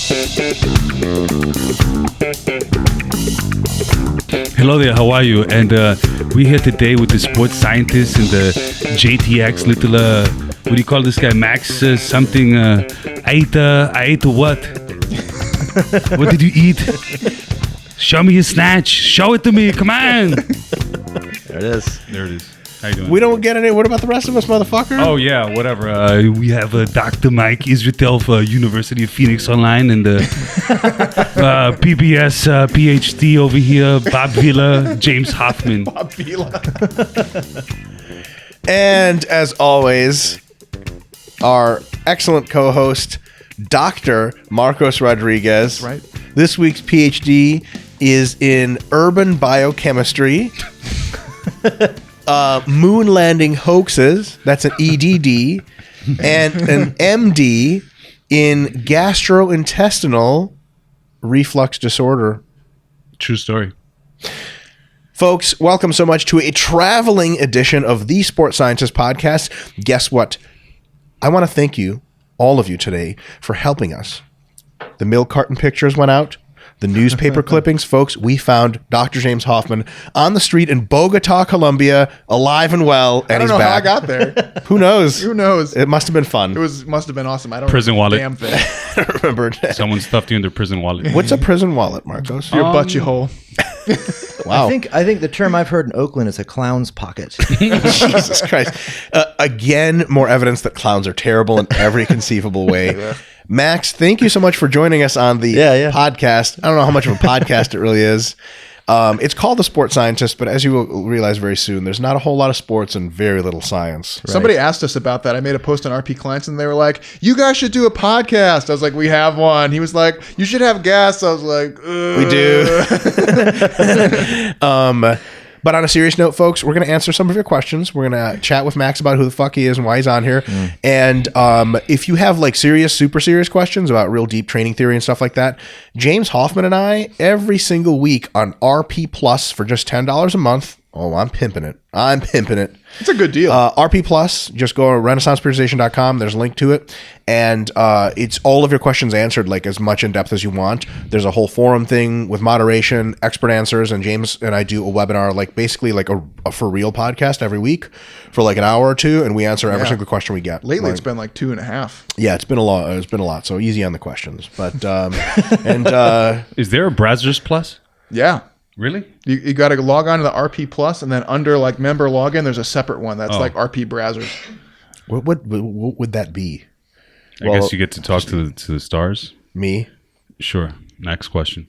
Hello there, how are you? And we're here today with the sports scientist and the JTX little, what do you call this guy? Max something, Aita what? What did you eat? Show me your snatch. Show it to me, come on. There it is. There it is. How you doing? We don't get any. What about the rest of us, motherfucker? Oh, yeah, whatever. We have Dr. Mike Israetel for University of Phoenix Online and PBS PhD over here, Bob Vila, James Hoffman. Bob Vila. And as always, our excellent co-host, Dr. Marcos Rodriguez. Right. This week's PhD is in urban biochemistry. Moon landing hoaxes, that's an EDD, and an MD in gastrointestinal reflux disorder. True story. Folks, welcome so much to a traveling edition of the Sports Scientist Podcast. Guess what? I want to thank you, all of you today, for helping us. The milk carton pictures went out. The newspaper clippings, folks, we found Dr. James Hoffman on the street in Bogota, Colombia, alive and well, and he's back. How I got there. Who knows? Who knows? It must have been fun. Must have been awesome. I don't Prison wallet. Damn thing. I don't remember. Someone stuffed you in their prison wallet. What's a prison wallet, Marcos? Your butchie hole. Wow. I think the term I've heard in Oakland is a clown's pocket. Jesus Christ. Again, more evidence that clowns are terrible in every conceivable way. Max, thank you so much for joining us on the podcast. I don't know how much of a podcast it really is. It's called The Sports Scientist, but as you will realize very soon, there's not a whole lot of sports and very little science. Right. Somebody asked us about that. I made a post on RP Clients, and they were like, you guys should do a podcast. I was like, we have one. He was like, you should have guests. I was like, we do. But on a serious note, folks, we're going to answer some of your questions. We're going to chat with Max about who the fuck he is and why he's on here. And if you have like serious, super serious questions about real deep training theory and stuff like that, James Hoffman and I, every single week on RP Plus for just $10 a month. Oh, I'm pimping it. It's a good deal. RP Plus, just go to renaissanceperiodization.com. There's a link to it. And it's all of your questions answered, like as much in depth as you want. There's a whole forum thing with moderation, expert answers, and James and I do a webinar, like basically like a for real podcast every week for like an hour or two, and we answer every single question we get. Lately, like, it's been like 2.5. Yeah, it's been a lot. It's been a lot. So easy on the questions. But Is there a Brazzers Plus? Yeah. Really? You got to log on to the RP Plus, and then under like member login, there's a separate one that's like RP Brazzers. What would that be? I guess you get to talk to the stars. Me? Sure. Next question.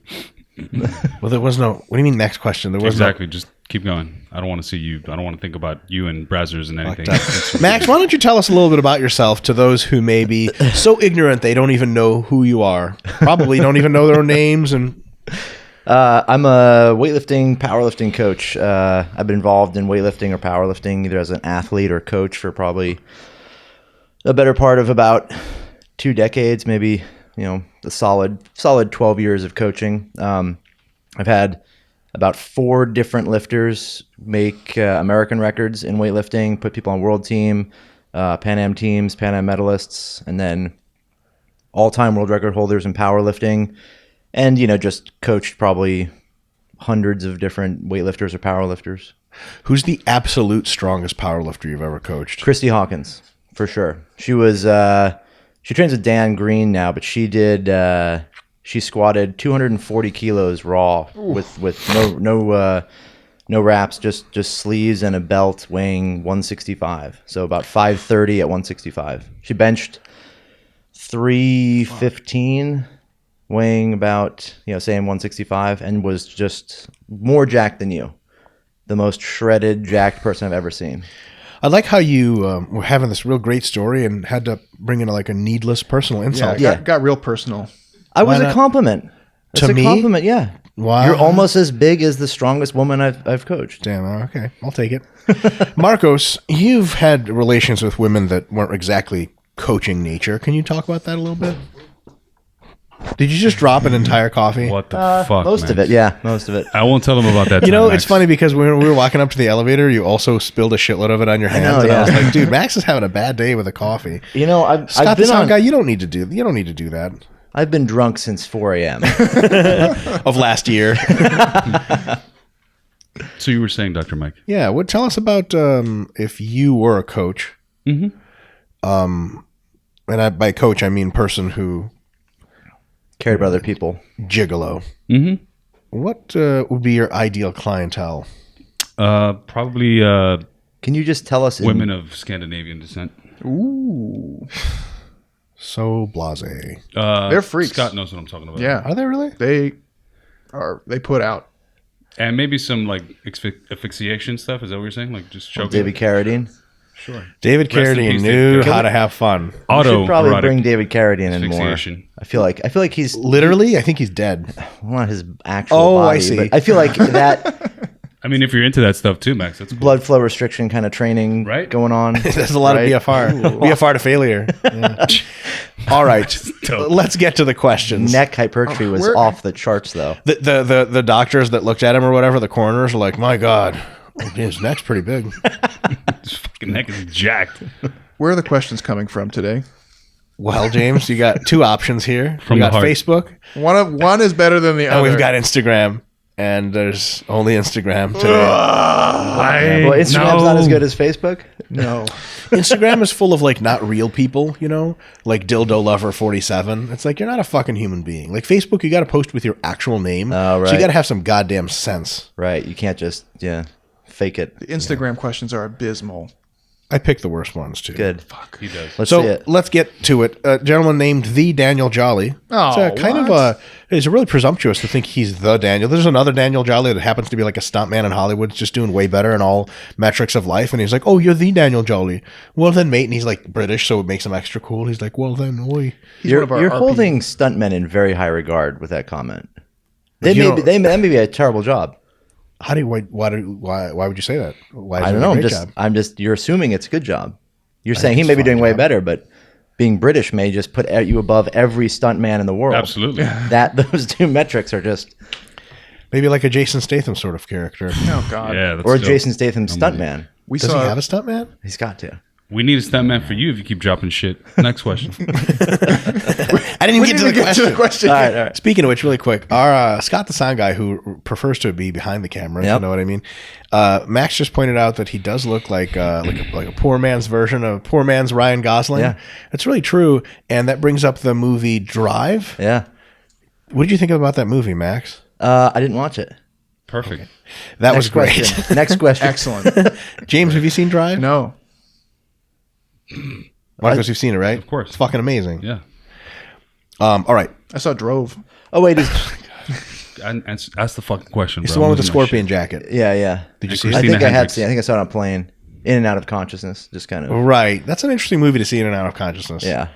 Well, there was no. What do you mean? Next question? There was exactly. Just keep going. I don't want to see you. I don't want to think about you and Brazzers and anything. Max, why don't you tell us a little bit about yourself to those who may be so ignorant they don't even know who you are? Probably don't even know their own names and. I'm a weightlifting, powerlifting coach. I've been involved in weightlifting or powerlifting either as an athlete or coach for probably a better part of about 2 decades, maybe, a solid 12 years of coaching. I've had about 4 different lifters make American records in weightlifting, put people on world team, Pan Am teams, Pan Am medalists, and then all-time world record holders in powerlifting. And, just coached probably hundreds of different weightlifters or powerlifters. Who's the absolute strongest powerlifter you've ever coached? Christy Hawkins, for sure. She was, she trains with Dan Green now, but she squatted 240 kilos raw with no wraps, just sleeves and a belt weighing 165. So about 530 at 165. She benched 315. Weighing about, saying 165, and was just more jacked than you. The most shredded, jacked person I've ever seen. I like how you were having this real great story and had to bring in like a needless personal insult. Yeah, got real personal. I was a compliment. It's a compliment, yeah. Wow. You're almost as big as the strongest woman I've coached. Damn, okay. I'll take it. Marcos, you've had relations with women that weren't exactly coaching nature. Can you talk about that a little bit? Did you just drop an entire coffee? What the fuck, Most of it, yeah. Most of it. I won't tell them about that. It's funny because when we were walking up to the elevator, you also spilled a shitload of it on your hands. I was like, dude, Max is having a bad day with a coffee. I've Scott, been the sound on... guy, you don't need to do that. I've been drunk since 4 a.m. of last year. So you were saying, Dr. Mike? Yeah. Tell us about if you were a coach. Mm-hmm. And by coach, I mean person who Cared about other people. Gigolo. Mm-hmm. What would be your ideal clientele? Probably Can you just tell us? women of Scandinavian descent. Ooh. So blasé. They're freaks. Scott knows what I'm talking about. Yeah. Are they really? They put out. And maybe some like asphyxiation stuff. Is that what you're saying? Like just choking? David Carradine. Sure. David Rest in Carradine peace, knew David. how to have fun. We should probably Autoerotic bring David Carradine in more. asphyxiation. I feel like he's Literally, I think he's dead. not his actual Oh, body. I see. But I feel like that I mean, if you're into that stuff too, Max, that's cool. blood flow restriction kind of training Right. going on. There's a lot right? of BFR. BFR to failure. Yeah. All right. dope. Let's get to the questions. Neck hypertrophy was where- off the charts though. The doctors that looked at him or whatever, the coroners, are like, my God, his neck's pretty big. His fucking neck is jacked. Where are the questions coming from today? Well, James, you got two options here. From We the got heart. Facebook, One is better than the and other. we've got Instagram. And there's only Instagram today. Well, Instagram's not as good as Facebook. no. Instagram is full of like not real people, you know, like Dildo Lover 47. It's like you're not a fucking human being. Like Facebook, you got to post with your actual name. Oh, So you right. got to have some goddamn sense. Right. You can't just fake it. The Instagram questions are abysmal. I picked the worst ones too. Good. He does. Let's see So it. let's get to it. A gentleman named the Daniel Jolly. Oh, It's really presumptuous to think he's the Daniel. There's another Daniel Jolly that happens to be like a stuntman in Hollywood, just doing way better in all metrics of life. And he's like, "Oh, you're the Daniel Jolly." Well, then, mate. And he's like British, so it makes him extra cool. He's like, "Well, then, oi." He's You're one of our RP. holding stuntmen in very high regard with that comment. That You know- may be a terrible job. How do you? Why would you say that? Why? Is I it don't a know. great job? I'm just. You're assuming it's a good job. You're saying he it's may a be fine doing way job. better, but being British may just put you above every stuntman in the world. Absolutely. Those two metrics are just. Maybe like a Jason Statham sort of character. Oh God. Yeah. That's Or dope. Jason Statham stuntman. We Does saw he have a stuntman? He's got to. We need a stuntman for you if you keep dropping shit. Next question. I didn't even get to the question. the question. All right. Speaking of which, really quick, our Scott the sound guy who prefers to be behind the camera, if you Yep. know what I mean. Max just pointed out that he does look like a poor man's version of poor man's Ryan Gosling. Yeah. It's really true, and that brings up the movie Drive. Yeah. What did you think about that movie, Max? I didn't watch it. Perfect. That was Next great. question. Next question. Excellent. James, have you seen Drive? No. Marcos, you've seen it, right? Of course. It's fucking amazing. Yeah. All right. I saw Drove. Oh wait, Ask the fucking question, It's bro. the one with the I'm losing my scorpion jacket. yeah. Did you And see it? I Christina think I had Hendricks. seen. I think I saw it on plane, in and out of consciousness, just kind of. Right. That's an interesting movie to see in and out of consciousness. Yeah.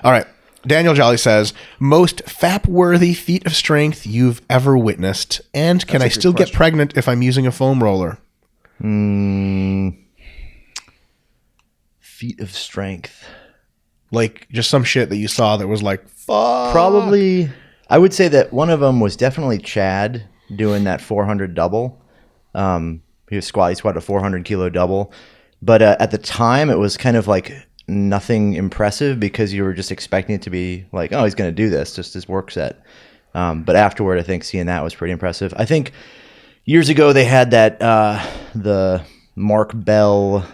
All right. Daniel Jolly says, most FAP-worthy feat of strength you've ever witnessed, and can I good still get question. pregnant if I'm using a foam roller? Feat of strength. Like, just some shit that you saw that was like, fuck. Probably, I would say that one of them was definitely Chad doing that 400 double. He squatted a 400 kilo double, but at the time it was kind of like nothing impressive because you were just expecting it to be like, oh, he's going to do this, just his work set. But afterward, I think seeing that was pretty impressive. I think years ago they had that the Mark Bell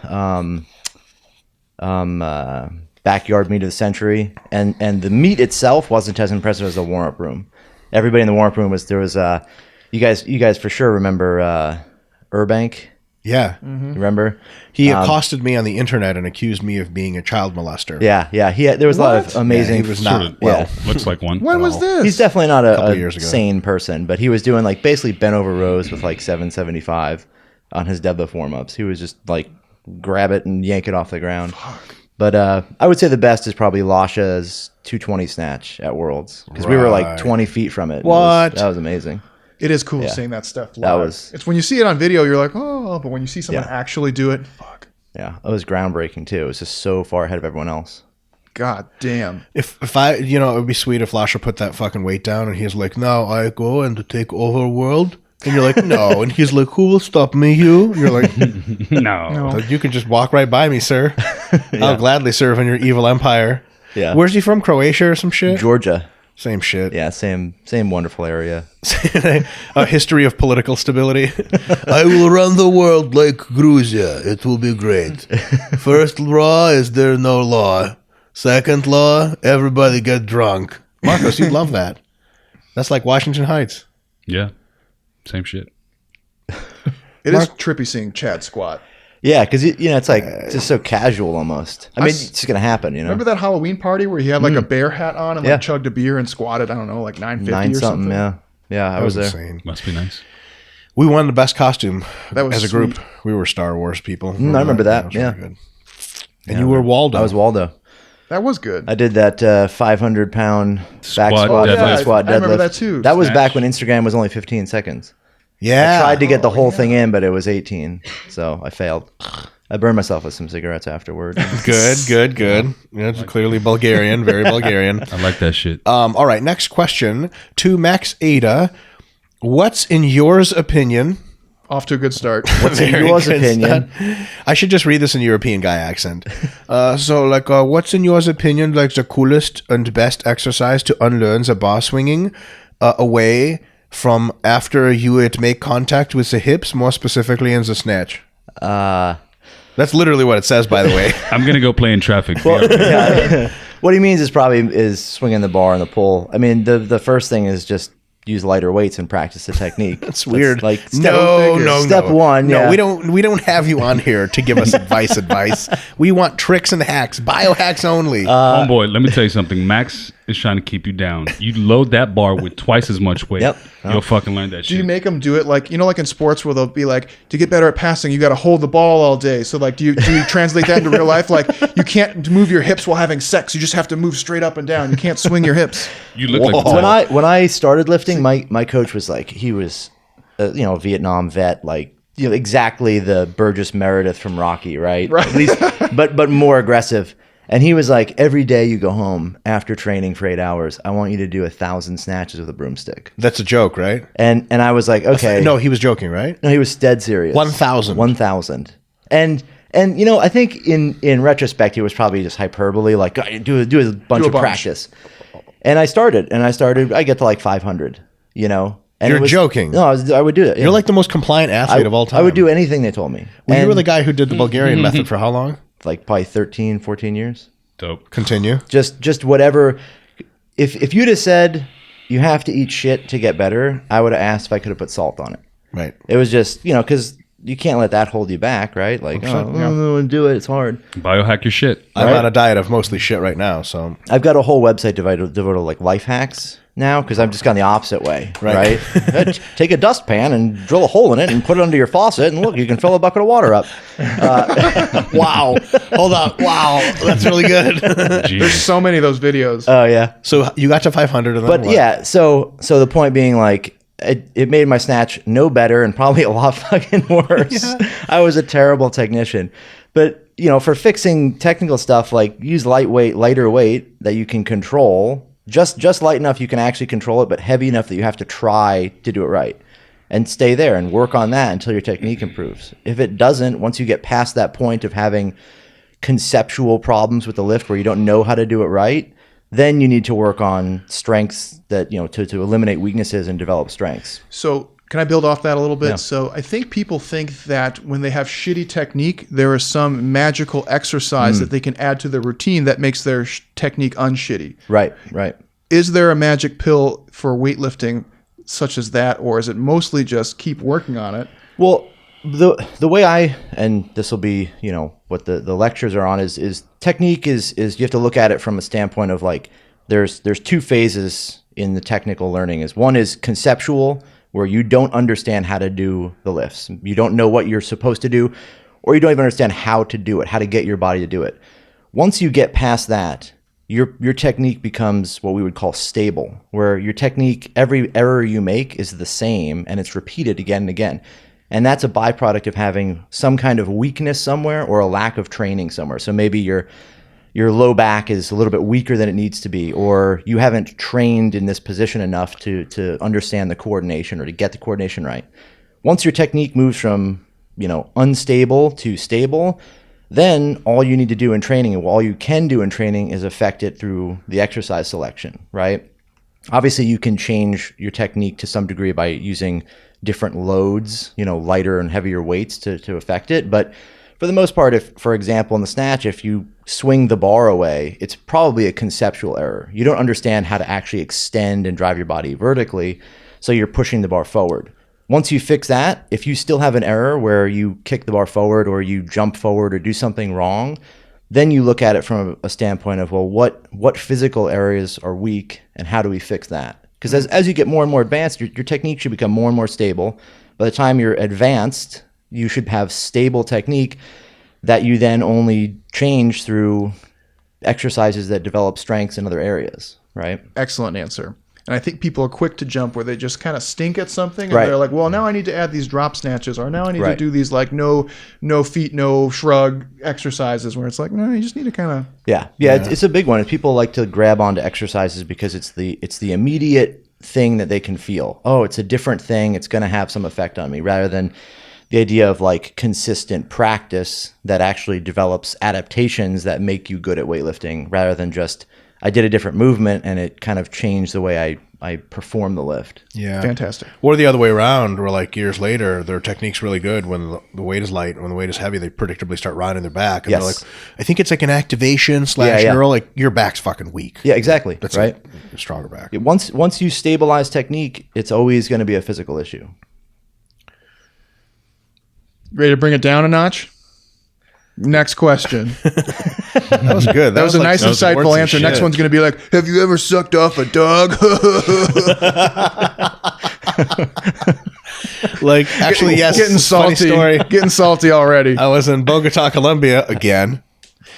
backyard meet of the century, and the meet itself wasn't as impressive as the warm-up room. Everybody in the warm-up room was you guys for sure remember Urbank. Yeah. You remember? He accosted me on the internet and accused me of being a child molester. Yeah. There was a lot of amazing. Yeah, he was Sort not, of, well, looks like one. When was this? He's definitely not Couple a years ago. sane person, but he was doing like basically bent over rows with like 775 on his deadlift warm-ups. He was just like grab it and yank it off the ground. But I would say the best is probably Lasha's 220 snatch at Worlds because we were like Right. 20 feet from it. What? That was amazing. It is cool Yeah. seeing that stuff live. That was- It's when you see it on video, you're like, oh, but when you see someone Yeah. actually do it, fuck. Yeah, it was groundbreaking too. It was just so far ahead of everyone else. God damn. If I, it would be sweet if Lasha put that fucking weight down and he's like, now I go and to take over world. And you're like, no. And he's like, who will stop me, you? You're like, No. you can just walk right by me, sir. I'll gladly serve in your evil empire. Yeah. Where's he from? Croatia or some shit? Georgia. Same shit. Yeah, same wonderful area. A history of political stability. I will run the world like Georgia. It will be great. First law is there no law. Second law, everybody get drunk. Marcos, you'd love that. That's like Washington Heights. Yeah. Same shit. It is trippy seeing Chad squat. Yeah, because it's like just so casual almost. I mean, it's just gonna happen, Remember that Halloween party where he had like a bear hat on and Yeah. like chugged a beer and squatted? I don't know, like 950 9 or something. something. Yeah, I was there. Insane. Must be nice. We won the best costume That was as a group. sweet. We were Star Wars people. I remember that. It was Yeah. really good. And you were Waldo. I was Waldo. That was good. I did that 500-pound back Squat, squat, deadlift. front squat, I remember deadlift. that too. That was Snatch. back when Instagram was only 15 seconds. Yeah. I tried to get the whole thing in, but it was 18, so I failed. I burned myself with some cigarettes afterward. Good. Yeah, it's clearly Bulgarian, very Bulgarian. I like that shit. All right, next question to Max Aita. What's in yours opinion? Off to a good start. What's in yours opinion? I should just read this in European guy accent. What's in yours opinion, like the coolest and best exercise to unlearn the bar swinging away from after you would make contact with the hips, more specifically in the snatch? That's literally what it says, by the way. I'm going to go play in traffic. Yeah. What he means is swinging the bar and the pull. I mean, the first thing is just use lighter weights and practice the technique. It's weird. Like Step one. No, Yeah. we don't have you on here to give us advice. We want tricks and hacks, biohacks only. Homeboy, let me tell you something. Max is trying to keep you down. You load that bar with twice as much weight. Yep. You'll fucking learn that Do you shit. make them do it like like in sports where they'll be like, to get better at passing, you got to hold the ball all day. So like, do you translate that into real life? Like, you can't move your hips while having sex. You just have to move straight up and down. You can't swing your hips. You look like a When I started lifting, my coach was like, he was a Vietnam vet, like exactly the Burgess Meredith from Rocky, right? At least, but more aggressive. And he was like, every day you go home after training for 8 hours, I want you to do 1,000 snatches with a broomstick. That's a joke, right? And I was like, okay. No, he was joking, right? No, he was dead serious. 1,000. 1,000. And I think in retrospect, it was probably just hyperbole, like do a bunch of practice. And I started. I get to like 500. And You're joking. No, I would do it. You're like the most compliant athlete of all time. I would do anything they told me. Well, you And were the guy who did the Bulgarian method for how long? like probably 13, 14 years. dope. Continue. Just whatever. If you'd have said you have to eat shit to get better, I would have asked if I could have put salt on it. Right. It was just, because you can't let that hold you back, right? Like, I don't want to do it. It's hard. Biohack your shit. I'm Right. on a diet of mostly shit right now, so I've got a whole website devoted to like life hacks now because I've just gone the opposite way, right? Take a dustpan and drill a hole in it and put it under your faucet, and look, you can fill a bucket of water up. wow. Hold on. Wow. That's really good. There's Genius. so many of those videos. Oh yeah, So you got to 500 and then but what? yeah. So the point being, like, it made my snatch no better and probably a lot fucking worse. I was a terrible technician, but for fixing technical stuff, like use lighter weight that you can control. Just light enough you can actually control it, but heavy enough that you have to try to do it right. And stay there and work on that until your technique improves. If it doesn't, once you get past that point of having conceptual problems with the lift where you don't know how to do it right, then you need to work on strengths that, to eliminate weaknesses and develop strengths. So can I build off that a little bit? Yeah. So I think people think that when they have shitty technique, there is some magical exercise that they can add to their routine that makes their technique unshitty. Right. Is there a magic pill for weightlifting such as that, or is it mostly just keep working on it? Well, the way and this will be, what the lectures are on is technique is you have to look at it from a standpoint of like, there's two phases in the technical learning. One is conceptual, where you don't understand how to do the lifts. You don't know what you're supposed to do, or you don't even understand how to do it, how to get your body to do it. Once you get past that, your technique becomes what we would call stable, where your technique, every error you make is the same and it's repeated again and again. And that's a byproduct of having some kind of weakness somewhere or a lack of training somewhere. So maybe your low back is a little bit weaker than it needs to be, or you haven't trained in this position enough to understand the coordination or to get the coordination right. Once your technique moves from, unstable to stable, then all you need to do in training, and all you can do in training, is affect it through the exercise selection, right? Obviously, you can change your technique to some degree by using different loads, lighter and heavier weights to affect it. But for the most part, if, for example, in the snatch, if you swing the bar away, it's probably a conceptual error. You don't understand how to actually extend and drive your body vertically, so you're pushing the bar forward. Once you fix that, if you still have an error where you kick the bar forward or you jump forward or do something wrong, then you look at it from a standpoint of, well, what physical areas are weak and how do we fix that? Because as you get more and more advanced, your technique should become more and more stable. By the time you're advanced, you should have stable technique that you then only change through exercises that develop strengths in other areas, right? Excellent answer. And I think people are quick to jump where they just kind of stink at something and Right. they're like, well, now I need to add these drop snatches, or now I need to Right. do these like no feet, no shrug exercises, where it's like, no, you just need to kind of. Yeah. It's a big one. People like to grab onto exercises because it's the immediate thing that they can feel. Oh, it's a different thing. It's going to have some effect on me, rather than the idea of like consistent practice that actually develops adaptations that make you good at weightlifting, rather than just I did a different movement and it kind of changed the way I perform the lift. Yeah. Fantastic. Or the other way around, where like years later, their technique's really good when the weight is light. When the weight is heavy, they predictably start rounding their back. And Yes. they're like, I think it's like an activation / Yeah. neural, like your back's fucking weak. Yeah, exactly. That's right. it. A stronger back. Once you stabilize technique, it's always going to be a physical issue. Ready to bring it down a notch? Next question. That was good. That was a like- nice, that was insightful words of answer. Next shit. one's going to be like, have you ever sucked off a dog? Like, actually, yes. Getting funny salty. story. Getting salty already. I was in Bogota, Colombia again.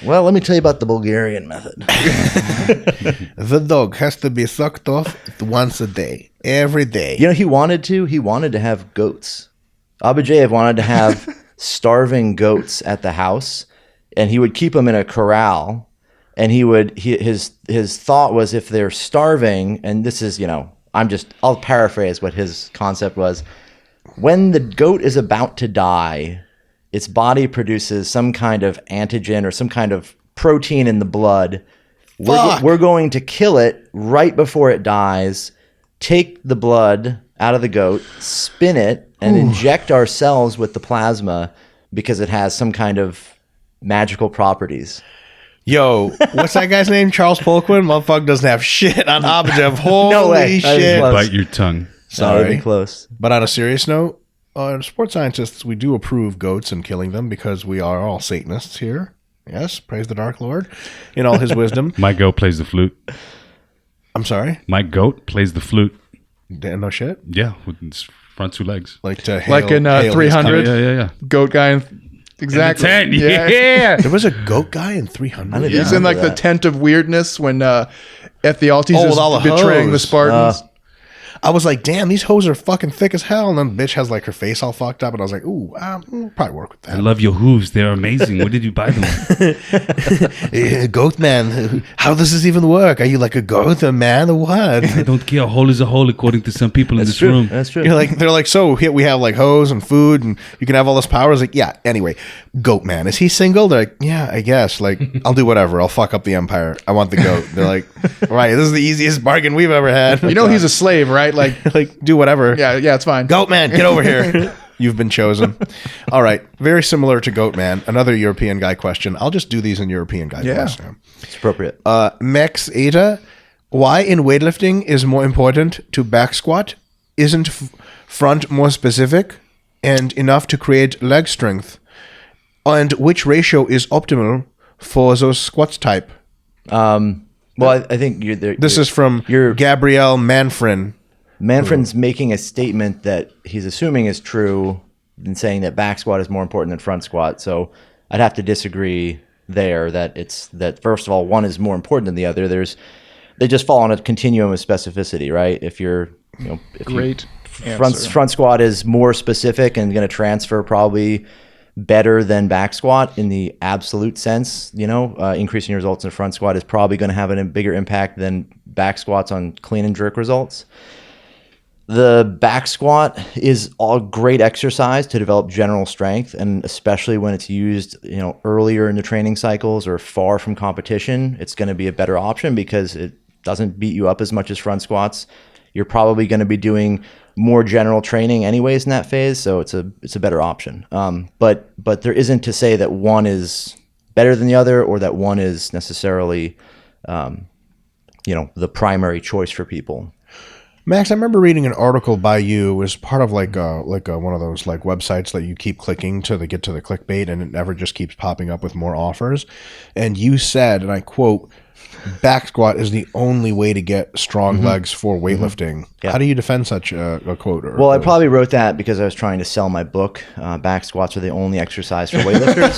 Well, let me tell you about the Bulgarian method. The dog has to be sucked off once a day, every day. He wanted to have goats. Abadjiev wanted to have starving goats at the house, and he would keep them in a corral, and his thought was, if they're starving, and this is, I'll paraphrase what his concept was. When the goat is about to die, its body produces some kind of antigen or some kind of protein in the blood. We're going to kill it right before it dies, take the blood out of the goat, spin it, and inject ourselves with the plasma because it has some kind of magical properties. Yo, what's that guy's name? Charles Polquin? Motherfucker doesn't have shit on Abadjiev. Holy No way. shit. Close. Bite your tongue. Not even Sorry. close. But on a serious note, sports scientists, we do approve goats and killing them because we are all Satanists here. Yes, praise the Dark Lord in all his wisdom. My goat plays the flute. I'm sorry? My goat plays the flute. No shit? Yeah, with its front two legs. Like to Like in hail his 300? coming. Yeah. Goat guy. Exactly. In the tent, yeah. There was a goat guy in 300? didn't He's in like the that. tent of weirdness when Ephialtes Oh, is with all the betraying the hoes. Spartans. I was like, damn, these hoes are fucking thick as hell. And then the bitch has like her face all fucked up. And I was like, ooh, we'll probably work with I that. love your hooves. They're amazing. Where did you buy them? Goat man, how does this even work? Are you like a goat, a man, or what? I don't care. A hole is a hole, according to some people in this room. That's true. You're like, they're like, so here we have like hose and food and you can have all this power. I was like, yeah, anyway, goat man, is he single? They're like, yeah, I guess. Like, I'll do whatever. I'll fuck up the empire. I want the goat. They're like, right, this is the easiest bargain we've ever had. He's a slave, right? Like, like, do whatever. yeah, it's fine. Goat man, get over here. You've been chosen. All right. Very similar to Goat Man. Another European guy question. I'll just do these in European guy question. It's appropriate. Max Aita, why in weightlifting is more important to back squat? Isn't front more specific and enough to create leg strength? And which ratio is optimal for those squats type? Well, I think This is from Gabrielle Manfrin. Manfred's making a statement that he's assuming is true and saying that back squat is more important than front squat. So I'd have to disagree there that first of all, one is more important than the other. They just fall on a continuum of specificity, right? If you're, Great front squat is more specific and going to transfer probably better than back squat in the absolute sense, increasing your results in front squat is probably going to have a bigger impact than back squats on clean and jerk results. The back squat is a great exercise to develop general strength, and especially when it's used, earlier in the training cycles or far from competition, it's going to be a better option because it doesn't beat you up as much as front squats. You're probably going to be doing more general training anyways in that phase, so it's a better option. But there isn't to say that one is better than the other, or that one is necessarily, the primary choice for people. Max, I remember reading an article by you. It was part of like one of those like websites that you keep clicking to get to the clickbait, and it never just keeps popping up with more offers. And you said, and I quote, "Back squat is the only way to get strong legs for weightlifting." Yeah. How do you defend such a quote? Well, I probably wrote that because I was trying to sell my book. Back squats are the only exercise for weightlifters.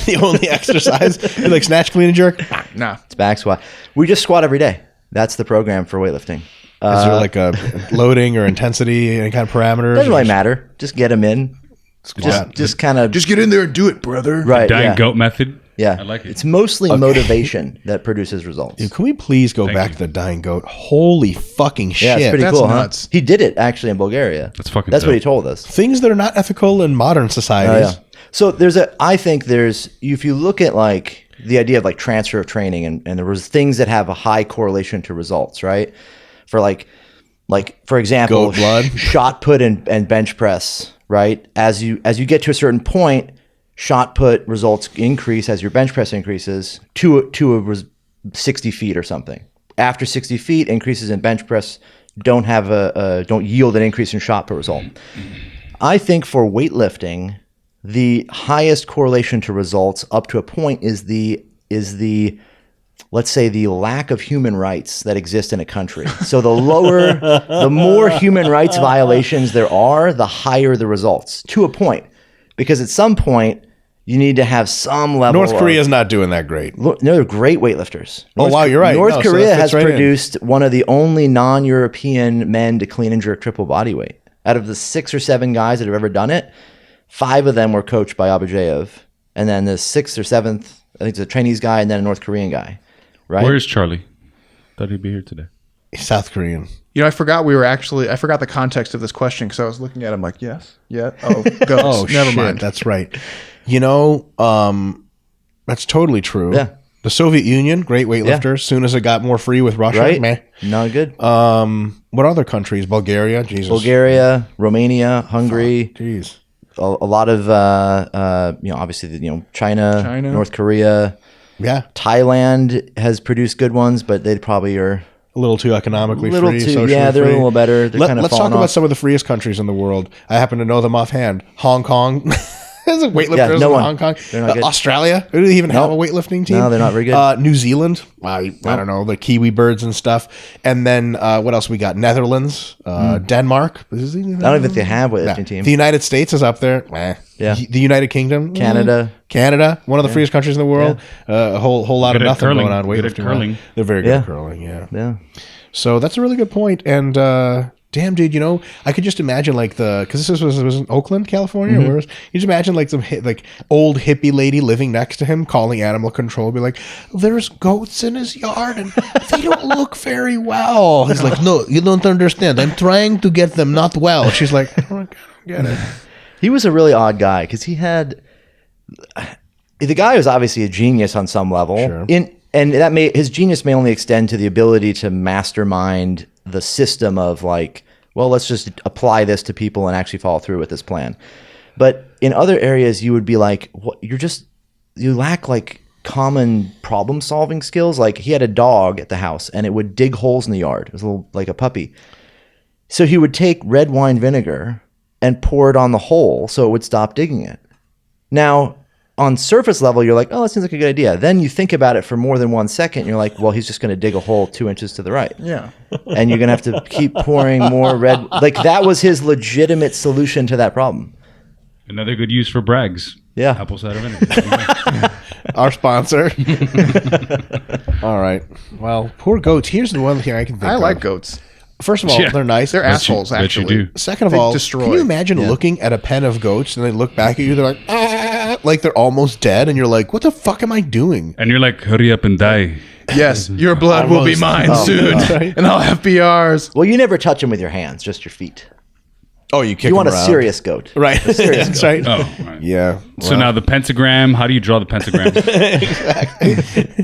the only exercise, you like snatch, clean, and jerk. Nah. It's back squat. We just squat every day. That's the program for weightlifting. Is there like a loading or intensity, any kind of parameters? Doesn't really matter. Just get them in. Just kind of Just get in there and do it, brother. right. Dying Yeah. goat method. Yeah, I like it. It's mostly motivation that produces results. Dude, can we please go back you. to the dying goat? Holy fucking shit. Yeah, it's pretty That's cool, nuts. huh? He did it actually in Bulgaria. That's fucking That's what he dope. told us. Things that are not ethical in modern societies. Oh, yeah. So I think if you look at like the idea of like transfer of training and there was things that have a high correlation to results, right? For like for example, Goat blood. shot put and bench press, right? As you get to a certain point, shot put results increase as your bench press increases to 60 feet or something. After 60 feet, increases in bench press don't yield an increase in shot put result. I think for weightlifting, the highest correlation to results up to a point is the let's say the lack of human rights that exist in a country. So the more human rights violations there are, the higher the results to a point. Because at some point, you need to have some level North Korea is not doing that great. No, they're great weightlifters. Wow, you're right. North No, so Korea that has fits right in. produced one of the only non-European men to clean and jerk triple body weight. Out of the 6 or 7 guys that have ever done it, 5 of them were coached by Abadjiev. And then the 6th or 7th, I think it's a Chinese guy and then a North Korean guy. Right? Where's Charlie? Thought he'd be here today. South Korean. I forgot the context of this question because I was looking at him like, yes, yeah. Oh, goats. Never shit, mind. That's right. That's totally true. Yeah. The Soviet Union, great weightlifters. As soon as it got more free with Russia, Right? meh. Not good. What other countries? Bulgaria, Jesus. Bulgaria, Romania, Hungary, Jeez. a lot of, obviously, China, North Korea. Yeah. Thailand has produced good ones, but they probably are A little too economically little free. too. Socially Yeah, they're free. a little better. They're kind of Let's talk falling about off. some of the freest countries in the world. I happen to know them offhand. Hong Kong. There's a weightlifters no in one. Hong Kong. They're not good. Australia. Do they even have a Nope. weightlifting team? No, they're not very good. New Zealand. I don't know. The Kiwi birds and stuff. And then what else we got? Netherlands. Denmark. I don't even think they have a weightlifting team. The United States is up there. Yeah. The United Kingdom. Canada. Canada. One of the freest countries in the world. A whole lot Good of at nothing curling. going on Good at weightlifting. curling. They're very good Yeah. at curling. Yeah. Yeah. So that's a really good point. And damn, dude, I could just imagine like because this was in Oakland, California. Mm-hmm. Where you just imagine like some old hippie lady living next to him, calling animal control, be like, "There's goats in his yard and they don't look very well." He's like, "No, you don't understand. I'm trying to get them not well." She's like, "I don't get it." He was a really odd guy because the guy was obviously a genius on some level. Sure. And his genius may only extend to the ability to mastermind the system of like, well, let's just apply this to people and actually follow through with this plan. But in other areas, you would be like, what? You lack like common problem solving skills. Like he had a dog at the house and it would dig holes in the yard. It was a little like a puppy. So he would take red wine vinegar and pour it on the hole so it would stop digging it. Now, on surface level, you're like, oh, that seems like a good idea. Then you think about it for more than 1 second. You're like, well, he's just going to dig a hole 2 inches to the right. Yeah. And you're going to have to keep pouring more red. Like that was his legitimate solution to that problem. Another good use for Bragg's. Yeah. Apple cider vinegar. Our sponsor. All right. Well, poor goats. Here's the one thing I can think I of. like goats. First of all, Yeah. they're nice. They're assholes, bet you actually. do. Second of They all, destroy. can you imagine looking at a pen of goats and they look back at you? They're like, like they're almost dead, and you're like, "What the fuck am I doing?" And you're like, hurry up and die. Yes, your blood will be Almost. mine soon, right. and I'll have PRs. Well, you never touch them with your hands, just your feet. Oh, you kick You want him a around. serious goat. Right. That's right. Oh, right. Yeah. So now the pentagram. How do you draw the pentagram?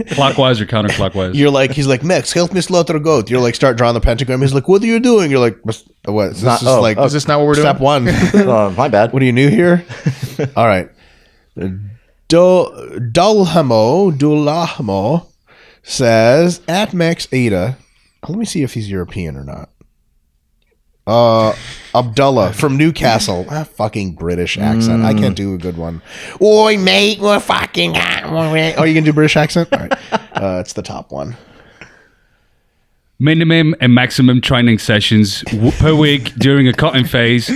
Clockwise or counterclockwise? He's like, Max, help me slaughter a goat. You're like, start drawing the pentagram. He's like, what are you doing? You're like, what? Is this Is this not what we're doing? step one? My bad. What are you new here? All right. Dulhamo says at Max Aita. Let me see if he's European or not. Abdullah from Newcastle. Fucking British accent. I can't do a good one. Oi, mate, we're fucking. Oh, you can do British accent? All right. It's the top one. Minimum and maximum training sessions per week during a cutting phase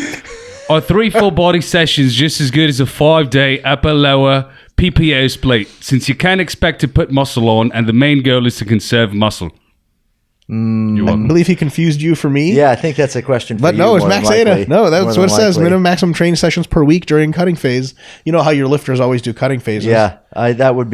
are 3 full body sessions just as good as a 5-day upper lower PPO split, since you can't expect to put muscle on and the main goal is to conserve muscle. You're I welcome. believe he confused you for me. Yeah, I think that's a question for But you. no, it's more than Max Aita. likely. No, that's More what than it says. likely. Minimum maximum training sessions per week during cutting phase. You know how your lifters always do cutting phases. Yeah, that would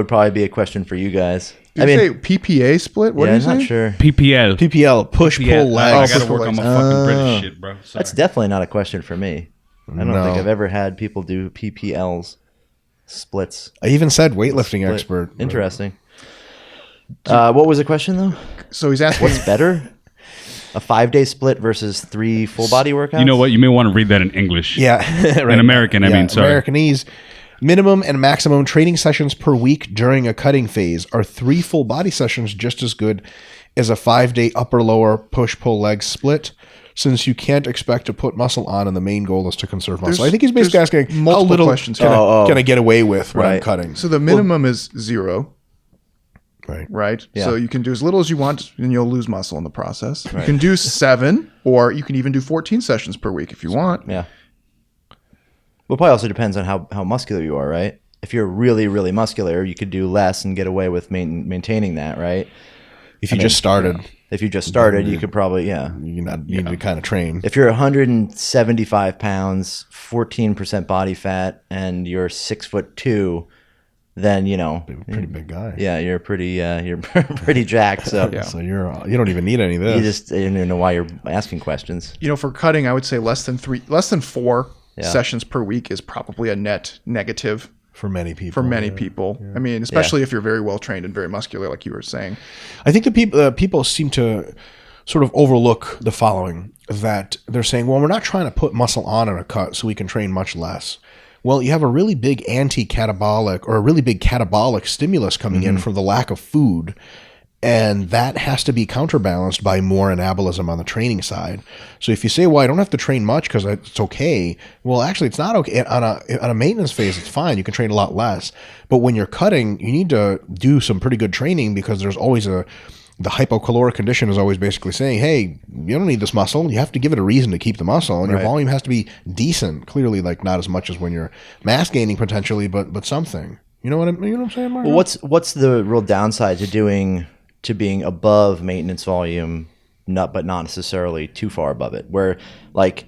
probably be a question for you guys. Did you say PPA split? What yeah, did you I'm say? not sure. PPL. PPL, push, pull, I legs. gotta work on my fucking British shit, bro. Sorry. That's definitely not a question for me. I don't No. think I've ever had people do PPLs splits. I even said weightlifting Split. expert. Interesting. What was the question though? So he's asking. What's better? A 5-day split versus 3 full body workouts? You know what? You may want to read that in English. Yeah. right. In American, I mean, sorry. Americanese. Minimum and maximum training sessions per week during a cutting phase are 3 full body sessions just as good as a 5-day upper lower push pull leg split, since you can't expect to put muscle on and the main goal is to conserve muscle. I think he's basically asking how multiple little questions can, here. can I get away with when I'm Right. cutting. So the minimum is 0. Right. Right. Yeah. So you can do as little as you want and you'll lose muscle in the process. You can do 7 or you can even do 14 sessions per week if you want. Yeah. Well, probably also depends on how muscular you are, right? If you're really, really muscular, you could do less and get away with maintaining that, right? If you just started, If you just started, you could probably, you need to kind of train. If you're 175 pounds, 14% body fat, and you're 6'2", then Pretty big guy. yeah, you're pretty jacked. So So you don't even need any of this. you don't even know why you're asking questions. For cutting, I would say less than 4 Yeah. sessions per week is probably a net negative For many people. for many people. I mean, especially if you're very well trained and very muscular, like you were saying. I think the people seem to sort of overlook the following, that they're saying, well, we're not trying to put muscle on in a cut so we can train much less. Well, you have a really big anti-catabolic or a really big catabolic stimulus coming in from the lack of food. And that has to be counterbalanced by more anabolism on the training side. So if you say, well, I don't have to train much because it's okay. Well, actually, it's not okay. On a maintenance phase, it's fine. You can train a lot less. But when you're cutting, you need to do some pretty good training, because there's always the hypocaloric condition is always basically saying, hey, you don't need this muscle. You have to give it a reason to keep the muscle. And your volume has to be decent. Clearly, like not as much as when you're mass gaining potentially, but something. You know what I'm saying, Mark? Well, what's the real downside to being above maintenance volume, but not necessarily too far above it, where like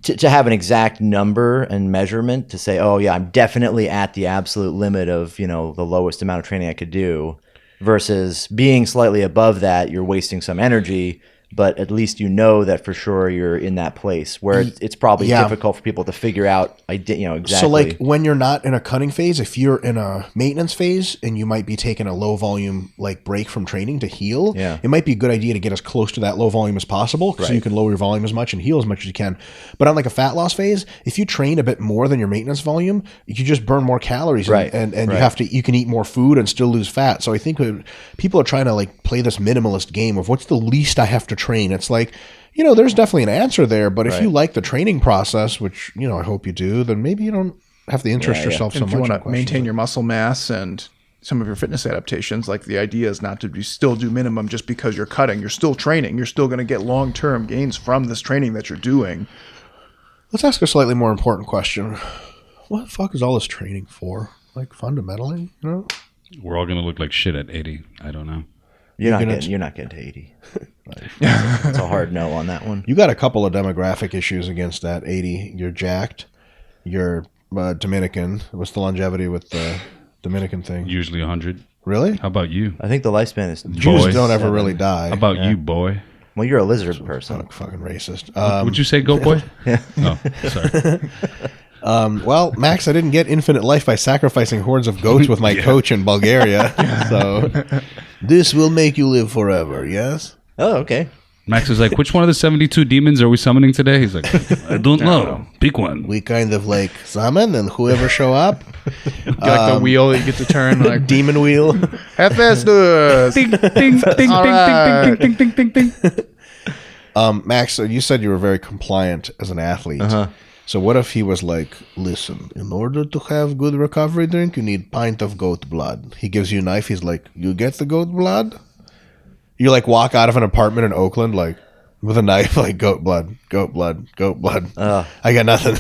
to have an exact number and measurement to say, oh yeah, I'm definitely at the absolute limit of, the lowest amount of training I could do, versus being slightly above that, you're wasting some energy, but at least that for sure you're in that place where it's probably difficult for people to figure out, exactly. So like when you're not in a cutting phase, if you're in a maintenance phase and you might be taking a low volume like break from training to heal, it might be a good idea to get as close to that low volume as possible, so you can lower your volume as much and heal as much as you can. But on like a fat loss phase, if you train a bit more than your maintenance volume, you just burn more calories and you can eat more food and still lose fat. So I think people are trying to like play this minimalist game of what's the least I have to train. It's like, there's definitely an answer there, but if you like the training process, which, I hope you do, then maybe you don't have to interest yourself so And much. if you in want to maintain questions your muscle mass and some of your fitness adaptations, like the idea is not to still do minimum just because you're cutting. You're still training. You're still going to get long-term gains from this training that you're doing. Let's ask a slightly more important question. What the fuck is all this training for? Like fundamentally, We're all going to look like shit at 80. I don't know. you're not getting to 80. It's a hard no on that one. You got a couple of demographic issues against that 80. You're jacked. You're Dominican. What's the longevity with the Dominican thing? Usually 100. Really? How about you? I think the lifespan is Jews Boy. don't ever really die. How about you, boy? Well, you're a lizard person. Fucking racist. Would you say goat boy? Yeah. Oh, sorry. Well, Max, I didn't get infinite life by sacrificing hordes of goats with my coach in Bulgaria. So this will make you live forever, yes? Oh, okay. Max is like, which one of the 72 demons are we summoning today? He's like, I don't know. Pick one. We kind of like summon and whoever show up. Like the wheel that you get to turn, like Demon wheel. Hephaestus. Ding, ding, ding, ding, All ding, right. ding, ding, ding, ding, ding. Max, you said you were very compliant as an athlete. So what if he was like, listen, in order to have good recovery drink, you need pint of goat blood. He gives you a knife. He's like, you get the goat blood? You like walk out of an apartment in Oakland, like with a knife, like goat blood, goat blood, goat blood. I got nothing.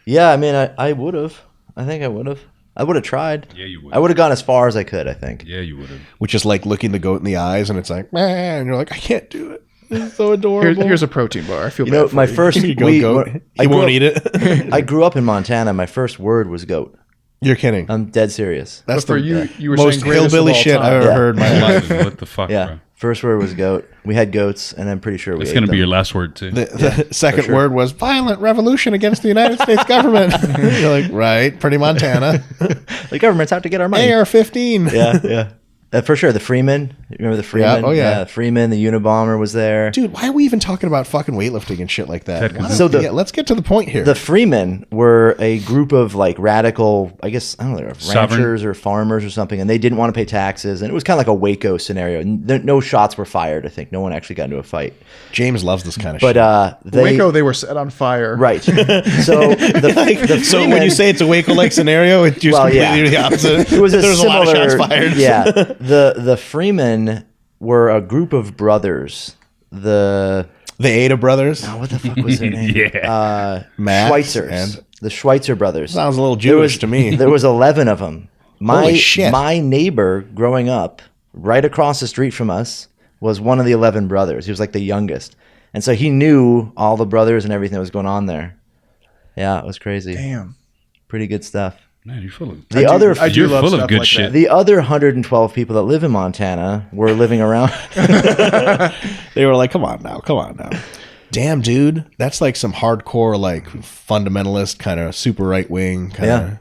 Yeah, I mean, I would have. I think I would have. I would have tried. Yeah, you would. I would have gone as far as I could, I think. Yeah, you would have. Which is like looking the goat in the eyes, and it's like, man, and you're like, I can't do it. This is so adorable. Here's a protein bar. I feel You bad know, for my you. first You go we- goat. I He grew won't up- eat it. I grew up in Montana. My first word was goat. You're kidding. I'm dead serious. That's But for the you were most saying greatest hillbilly of all shit time. I've ever Yeah. heard in my life. What the fuck, Yeah. bro? First word was goat. We had goats, and I'm pretty sure we It's ate going to be them. your last word, too. The second sure. word was violent revolution against the United States government. You're like, right, pretty Montana. The government's out to get our money. AR-15. Yeah, yeah. For sure. The Freeman. You remember the Freeman? oh, yeah. The Freeman, the Unabomber was there. Dude, why are we even talking about fucking weightlifting and shit like that? Ted, Why so don't we the- let's get to the point here. The Freemen were a group of like radical, I guess, I don't know, Sovereign. ranchers or farmers or something, and they didn't want to pay taxes. And it was kind of like a Waco scenario. No shots were fired, I think. No one actually got into a fight. James loves this kind of But shit. they. Waco, they were set on fire. Right. So the So when Freemen- you say it's a Waco-like scenario, it's just Well, yeah. completely the opposite. it was a There's similar, a lot of shots fired. Yeah. The Freemen were a group of brothers. The The Ada brothers. what the fuck was their name? Yeah. Max Schweitzers. and- The Schweitzer brothers. Sounds a little There Jewish was- to me. There was 11 of them. Holy shit. My neighbor growing up, right across the street from us, was one of the 11 brothers. He was like the youngest. And so he knew all the brothers and everything that was going on there. Yeah, it was crazy. Damn. Pretty good stuff. Man, you're full of... I do You're love full stuff of good like shit. that. The other 112 people that live in Montana were living around. They were like, come on now. Damn, dude. That's like some hardcore, like, fundamentalist, kind of super right-wing kind of... Yeah.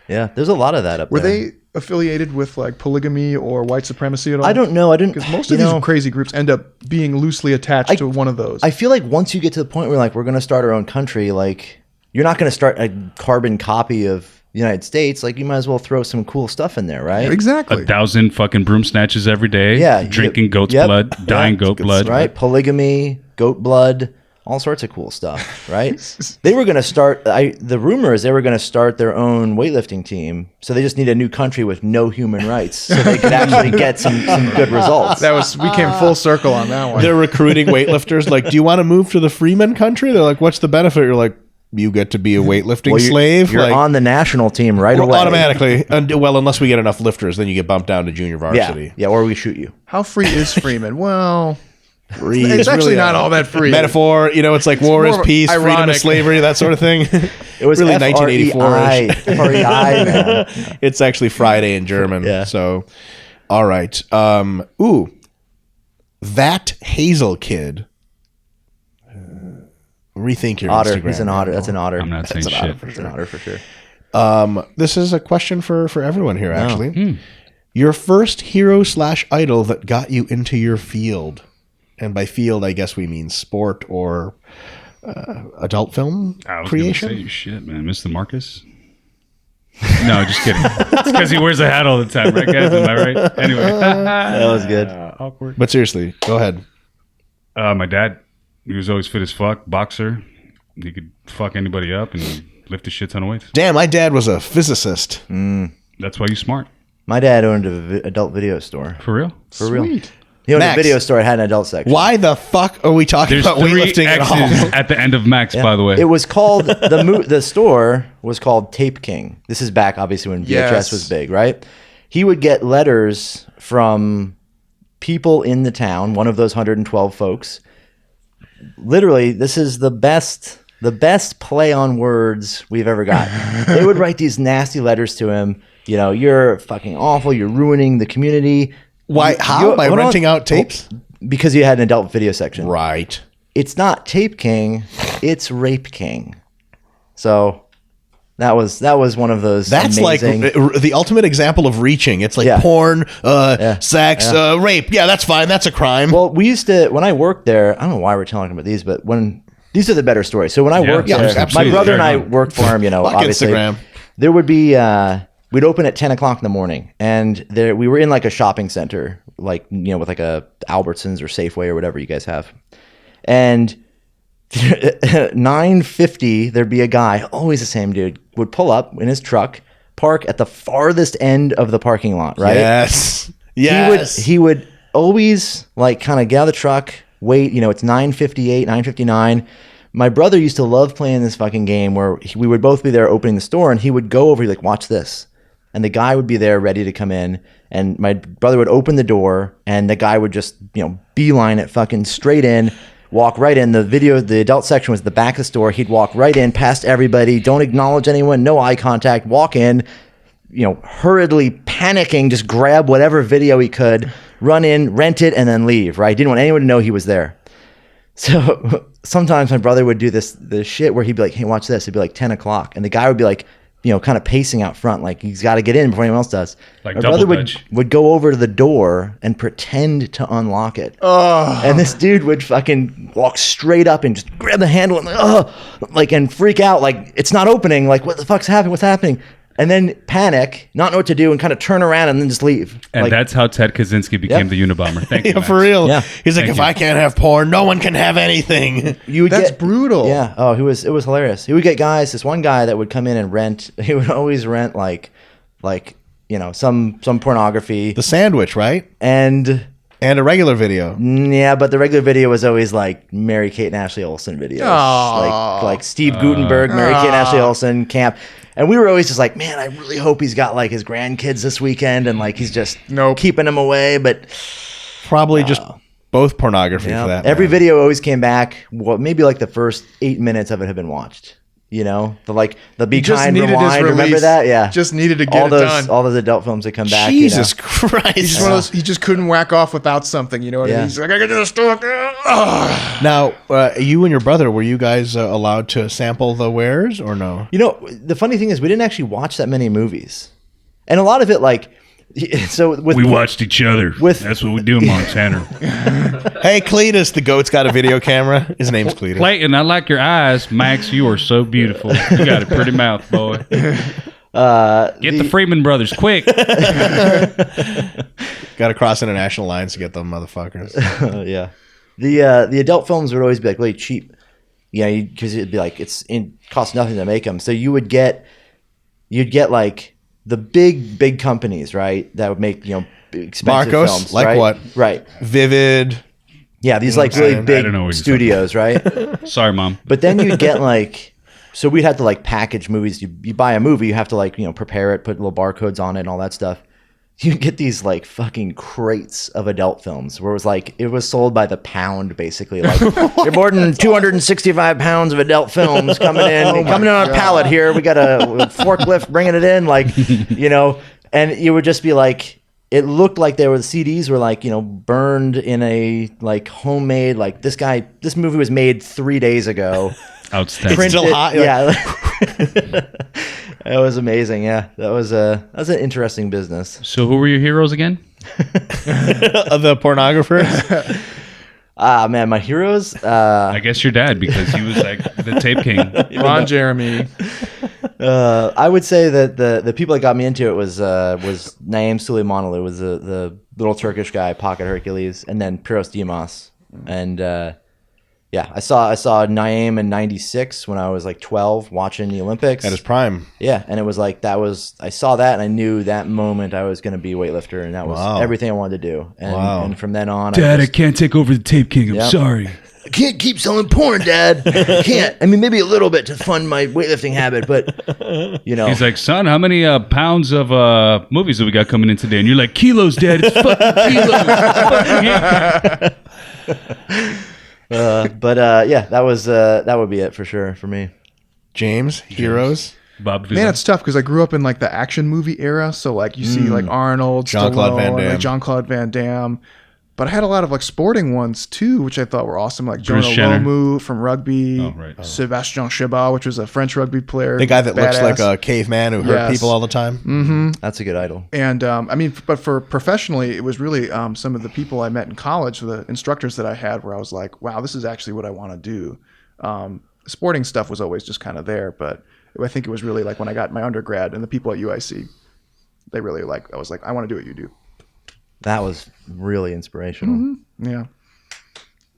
Yeah, there's a lot of that up Were there. they affiliated with like polygamy or white supremacy at all? I don't know. I didn't. Because most you of these know, crazy groups end up being loosely attached to one of those. I feel like once you get to the point where like we're going to start our own country, like you're not going to start a carbon copy of the United States. Like you might as well throw some cool stuff in there, right? exactly. 1,000 fucking broom snatches every day. Yeah, Drinking goat's yep, blood, dying goat blood. Right? Polygamy, goat blood, all sorts of cool stuff, right? They were going to start. The rumor is they were going to start their own weightlifting team. So they just need a new country with no human rights, so they could actually get some good results. We came full circle on that one. They're recruiting weightlifters. Like, do you want to move to the Freeman country? They're like, what's the benefit? You're like, you get to be a weightlifting Well, slave. You're like, on the national team right away. automatically. Well, unless we get enough lifters, then you get bumped down to junior varsity. Yeah, or we shoot you. How free is Freeman? Well, Free it's is actually really not a all that free. Metaphor, it's like war is more peace, freedom ironic. is slavery, that sort of thing. It was really F-R-E-I, 1984-ish. F-R-E-I, man. It's actually Friday in German. Yeah. So, all right. That Hazel kid. Rethink your Otter. Instagram. He's an otter. That's an otter. I'm not saying That's an otter shit. for That's sure. an otter for sure. This is a question for everyone here, actually. Your first hero/idol that got you into your field. And by field, I guess we mean sport or adult film I was creation. gonna say shit, man. Mr. Marcus? No, just kidding. It's because he wears a hat all the time, right, guys? Am I right? Anyway. That was good. Awkward. But seriously, go ahead. My dad, he was always fit as fuck, boxer. He could fuck anybody up and lift a shit ton of weights. Damn, my dad was a physicist. That's why you're smart. My dad owned an adult video store. For real? For real. Sweet. He owned Max. a video store. It had an adult section. Why the fuck are we talking There's about 3 weightlifting at all? X's at the end of Max, by the way. It was called the store was called Tape King. This is back obviously when VHS Yes. was big, right? He would get letters from people in the town, one of those 112 folks. Literally, this is the best play on words we've ever got. They would write these nasty letters to him. You're fucking awful. You're ruining the community. Why? How? By hold on. renting out tapes? because you had an adult video section. Right. It's not Tape King, it's Rape King. So that was one of those. That's amazing, like the ultimate example of reaching. It's like Yeah. porn, sex, rape. Yeah, that's fine. That's a crime. Well, we used to, when I worked there, I don't know why we're talking about these, but these are the better stories. So when I worked there, my absolutely. brother and I worked for him, Fuck obviously. Instagram. There would be, we'd open at 10 o'clock in the morning, and we were in like a shopping center, like, with like a Albertsons or Safeway or whatever you guys have. And 9:50, there'd be a guy, always the same dude, would pull up in his truck, park at the farthest end of the parking lot, right? Yes. He would always like kind of get out of the truck, wait, it's 9:58, 9:59. My brother used to love playing this fucking game where we would both be there opening the store, and he would go over, like, watch this. And the guy would be there ready to come in, and my brother would open the door, and the guy would just, beeline it fucking straight in, walk right in. The adult section was the back of the store. He'd walk right in, past everybody, don't acknowledge anyone, no eye contact, walk in, hurriedly panicking, just grab whatever video he could, run in, rent it, and then leave, right? Didn't want anyone to know he was there. So sometimes my brother would do this shit where he'd be like, hey, watch this. It'd be like 10 o'clock. And the guy would be like, kind of pacing out front, like he's got to get in before anyone else does. Like my double brother dutch. would go over to the door and pretend to unlock it. Oh. And this dude would fucking walk straight up and just grab the handle and and freak out, like it's not opening. Like, what the fuck's happening? What's happening? And then panic, not know what to do, and kind of turn around and then just leave. And that's how Ted Kaczynski became Yep. the Unabomber. Thank you, Yeah, Max. for real. Yeah. He's like, Thank if you. I can't have porn, no one can have anything. That's brutal. Yeah. Oh, it was hilarious. He would get guys. This one guy that would come in and rent. He would always rent like some pornography The sandwich, right? and. And a regular video. Yeah, but the regular video was always like Mary Kate and Ashley Olsen videos, like Steve Gutenberg, Mary Kate and Ashley Olsen camp, and we were always just like, man, I really hope he's got like his grandkids this weekend, and like he's just keeping them away. But Probably just both pornography for that. every man. video always came back. Well, maybe like the first 8 minutes of it had been watched. The Be Just Kind needed his Rewind. Remember release. that? Yeah. Just needed to get all it those done. all those adult films that come back. Jesus Christ. He's just one of those. He just couldn't whack off without something. You know what I Yeah. mean? He's like, I got to do this stuff. Now, you and your brother, were you guys allowed to sample the wares or no? The funny thing is, we didn't actually watch that many movies, and a lot of it, like, so with We watched each other. That's what we do, Montana. Hey, Cletus, the goat's got a video camera. His name's Cletus. Clayton, I like your eyes. Max, you are so beautiful. You got a pretty mouth, boy. Get the Freeman brothers, quick. Got to cross international lines to get them motherfuckers. yeah. The adult films would always be like really cheap, because it'd be like it costs nothing to make them. So you'd get like the big companies, right? That would make expensive Marcos? films. Like right? what? Right. Vivid. Yeah, these like really I big don't know what you're studios, right? Sorry, Mom. But then you'd get like, so we'd have to like package movies. You buy a movie, you have to like prepare it, put little barcodes on it, and all that stuff. You get these like fucking crates of adult films where it was sold by the pound, basically. Like, you're more than 265 pounds of adult films coming in on a pallet here. We got a forklift bringing it in, like, and you would just be like, it looked like the CDs were like, burned in a like homemade, like this movie was made 3 days ago. Outstanding. It's still hot. Yeah. It was amazing. Yeah, that was an interesting business. So who were your heroes again? The pornographers. Man, my heroes. I guess your dad, because he was like the tape king. Ron Jeremy. I would say that the people that got me into it was Naim Suleimanoglu, was the little Turkish guy, Pocket Hercules, and then Piros Dimas, and I saw Naim in '96 when I was like 12 watching the Olympics At his prime. Yeah, and it was like I saw that and I knew that moment I was going to be a weightlifter, and that was everything I wanted to do. And, and from then on, Dad, I can't take over the tape king. I'm sorry. I can't keep selling porn, Dad. I can't. I mean, maybe a little bit to fund my weightlifting habit, but He's like, son, how many pounds of movies have we got coming in today? And you're like, kilos, Dad. It's fucking kilos. that would be it for sure for me. James, heroes. Bob Man, it's tough because I grew up in like the action movie era. So like you see like Arnold, Jean-Claude Stallone, Van Damme. like Jean-Claude Van Damme. But I had a lot of like sporting ones too, which I thought were awesome, like Jonah Bruce Jenner. Lomu from rugby, right. Sébastien Chabot, which was a French rugby player. The guy that looks like badass. a caveman who hurt Yes. people all the time. That's a good idol. And I mean, but for professionally, it was really some of the people I met in college, the instructors that I had, where I was like, wow, this is actually what I want to do. Sporting stuff was always just kind of there, but I think it was really like when I got my undergrad and the people at UIC, they really I was like, I want to do what you do. That was really inspirational. Yeah.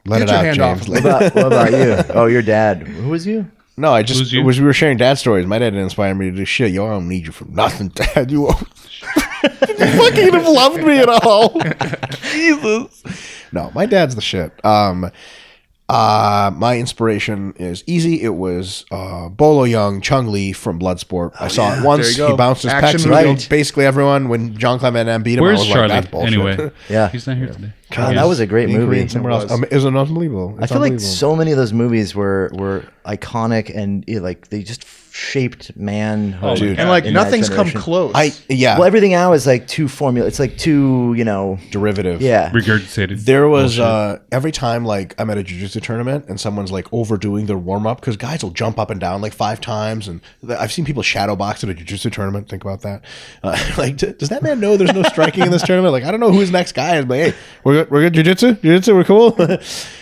Let Get it your out, hand James. off. What about you? Oh, your dad. Who was you? No, I Who's just you? we were sharing dad stories. My dad didn't inspire me to do shit. Yo, I don't need you for nothing, Dad. You fucking have loved me at all. Jesus. No, my dad's the shit. My inspiration is easy. It was Bolo Young, Chung Lee from Bloodsport. I saw it once. There you go. He bounced his Action pecs and movie. killed basically everyone. When John Clement M beat him, Where's I was Charlie? like, that's bullshit. Anyway, Yeah. he's not here today. God, that was a great Being movie. Korean somewhere else. It was unbelievable. I It's feel like unbelievable. so many of those movies were iconic and like they just shaped manhood. Oh, dude. And like in that nothing's come generation. close. Yeah, Well, everything now is like too formula. It's like too, derivative. yeah. Regurgitated. There was every time like I'm at a jiu-jitsu tournament and someone's like overdoing their warm-up because guys will jump up and down like 5 times, and I've seen people shadow box at a jiu-jitsu tournament. Think about that. Like, does that man know there's no striking in this tournament? Like, I don't know who his next guy is, but hey, we're good jiu-jitsu, we're cool.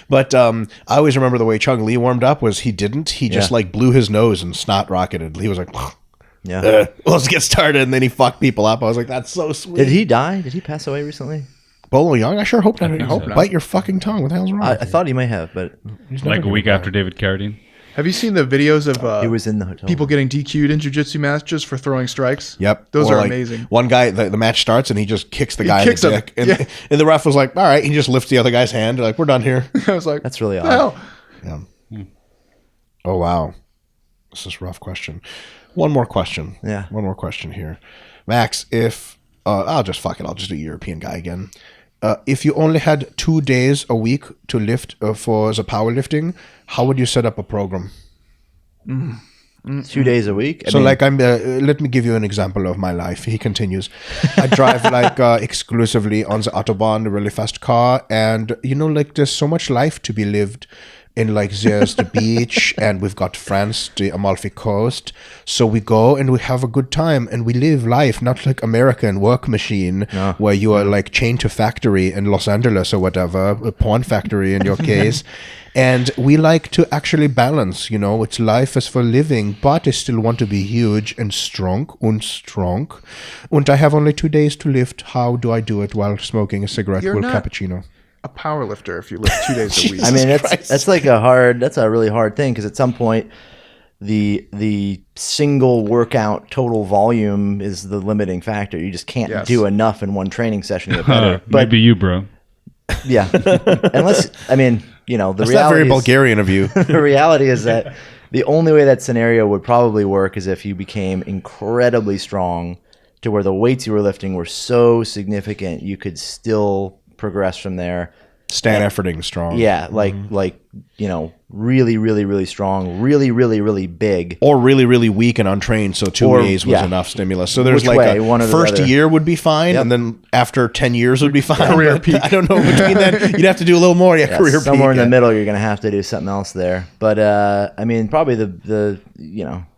But I always remember the way Chung Lee warmed up was he just like blew his nose and snot rocketed. He was like, Yeah. let's get started, and then he fucked people up. I was like, that's so sweet. Did he die? Did he pass away recently? Bolo Young? I sure hope not. hope not. Bite your fucking tongue. What the hell's wrong? I thought he might have, but Like a week after David Carradine. Have you seen the videos of he was in the hotel. people getting DQ'd in jiu-jitsu matches for throwing strikes? Yep. Those Or, are like, amazing. One guy, the match starts and he just kicks the guy in kicks the him. dick. And, Yeah. and the ref was like, all right. He just lifts the other guy's hand. Like, we're done here. I was like, That's really "What odd." the hell?" Yeah. Oh, wow. This is a rough question. One more question. Yeah. One more question here. Max, if, I'll just fuck it. I'll just do European guy again. If you only had 2 days a week to lift for the powerlifting, how would you set up a program? 2 days a week. So like let me give you an example of my life. He continues. I drive like exclusively on the Autobahn, a really fast car, and like there's so much life to be lived. And like there's the beach, and we've got France, the Amalfi Coast. So we go and we have a good time, and we live life, not like American work machine where you are like chained to factory in Los Angeles or whatever, a porn factory in your case. And we like to actually balance, it's life is for living, but I still want to be huge and strong. And I have only 2 days to lift. How do I do it while smoking a cigarette You're with not- cappuccino? A power lifter if you lift 2 days a week. I mean, that's like that's a really hard thing because at some point the single workout total volume is the limiting factor. You just can't Yes. do enough in one training session to get better. But Maybe you, bro. yeah, unless the That's reality not very is, Bulgarian of you. the reality is that the only way that scenario would probably work is if you became incredibly strong to where the weights you were lifting were so significant you could still progress from there. Stan efforting strong. Yeah, like really, really, really strong, really, really, really big. Or really, really weak and untrained, so 2 Or- days was yeah. enough stimulus. So there's Which like way, one or the first other. year would be fine, Yep. and then after 10 years would be fine. Career But peak. I don't know. Between that, you'd have to do a little more. Yeah, Yeah, career somewhere peak, in the yeah. middle, you're gonna have to do something else there. But probably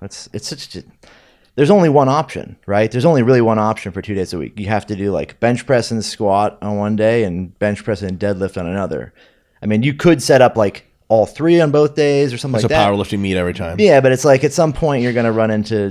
it's such. There's only one option, right? There's only really one option for 2 days a week. You have to do like bench press and squat on one day, and bench press and deadlift on another. I mean, you could set up like all 3 on both days or something It's like a that. powerlifting meet every time. Yeah, but it's like at some point you're gonna run into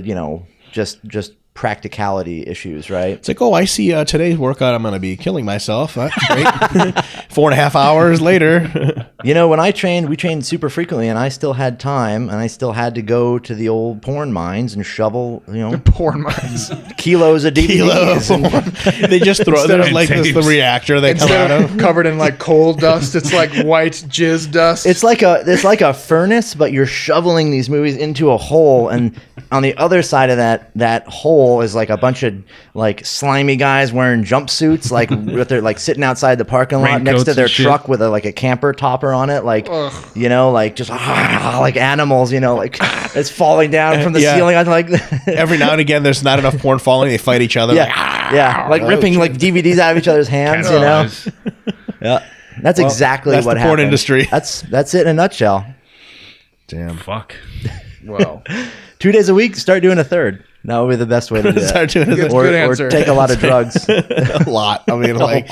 just practicality issues, right? It's like, oh, I see today's workout, I'm going to be killing myself. That's great. 4.5 hours later. When I trained, we trained super frequently, and I still had time, and I still had to go to the old porn mines and shovel, Porn mines. kilos of DVDs. and- They just throw, there's like this, the tapes. reactor they come Instead out of of. covered in like coal dust, it's like white jizz dust. It's like a furnace, but you're shoveling these movies into a hole, and on the other side of that hole is like a bunch of like slimy guys wearing jumpsuits, like with their like sitting outside the parking lot next Raincoats to their and shit. truck with a camper topper on it, like like just like animals, like it's falling down from the Yeah. ceiling. I'm like, Every now and again, there's not enough porn falling. They fight each other. yeah, like ripping like DVDs out of each other's hands, Cannibalize. Yeah, that's exactly that's what the happened. porn industry. That's it in a nutshell. Damn. Fuck. Well, 2 days a week, start doing a third. That would be the best way to do it. Start doing it. Or, Good or answer. take a lot of drugs. A lot. I mean, like,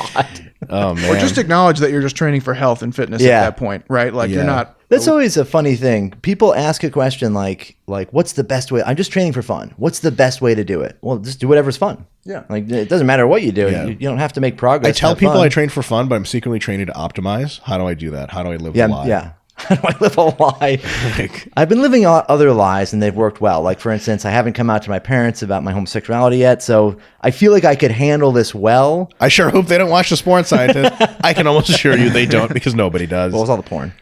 oh man. or just acknowledge that you're just training for health and fitness Yeah. at that point, right? Like Yeah. you're not. That's always a funny thing. People ask a question like, what's the best way? I'm just training for fun. What's the best way to do it? Well, just do whatever's fun. Yeah. Like, it doesn't matter what you do. Yeah. You don't have to make progress. I tell Have people fun. I train for fun, but I'm secretly training to optimize. How do I do that? How do I live Yeah, the lie? yeah. How do I live a lie? Like, I've been living other lies and they've worked well. Like, for instance, I haven't come out to my parents about my homosexuality yet. So I feel like I could handle this well. I sure hope they don't watch The Sports Scientist. I can almost assure you they don't, because nobody does. What was all the porn?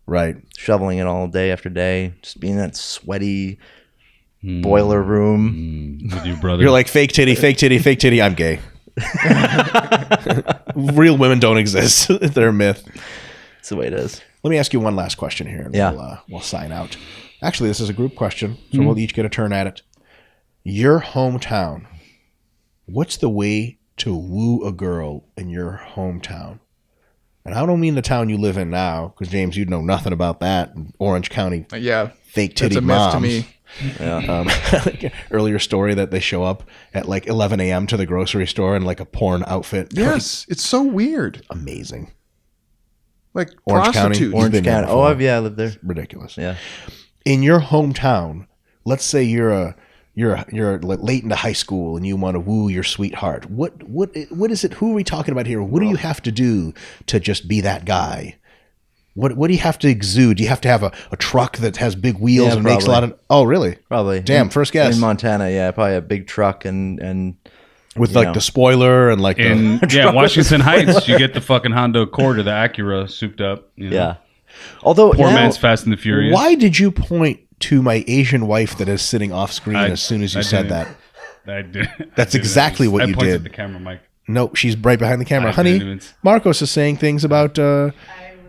Right. Shoveling it all day after day. Just being in that sweaty boiler room. With your brother. You're like, fake titty, fake titty, fake titty. I'm gay. Real women don't exist. They're a myth. That's the way it is. Let me ask you one last question here, and Yeah. we'll sign out. Actually, this is a group question, so we'll each get a turn at it. Your hometown. What's the way to woo a girl in your hometown? And I don't mean the town you live in now, because James, you'd know nothing about that. Orange County, Yeah. fake titty That's a myth moms. to me. Earlier story that they show up at like 11 a.m. to the grocery store in like a porn outfit. Yes. It's so weird. Amazing. Like Orange County. prostitutes. Orange been there County. before. Oh, I lived there. Ridiculous. Yeah. In your hometown, let's say you're like late into high school and you want to woo your sweetheart. What is it? Who are we talking about here? What do you have to do to just be that guy? What do you have to exude? Do you have to have a truck that has big wheels Yeah, and makes a lot of? Oh, really? Probably. Damn, first guess. In Montana, yeah. Probably a big truck and With you like know. the spoiler and like In the Washington Heights, you get the fucking Honda Accord or the Acura souped up. You know? yeah. Although Poor now, man's Fast and the Furious. Why did you point to my Asian wife that is sitting off screen as soon as you I said didn't. that? I did. That's exactly what you pointed did. at the camera, Mike. No, she's right behind the camera. I Honey, didn't even- Marcos is saying things about. I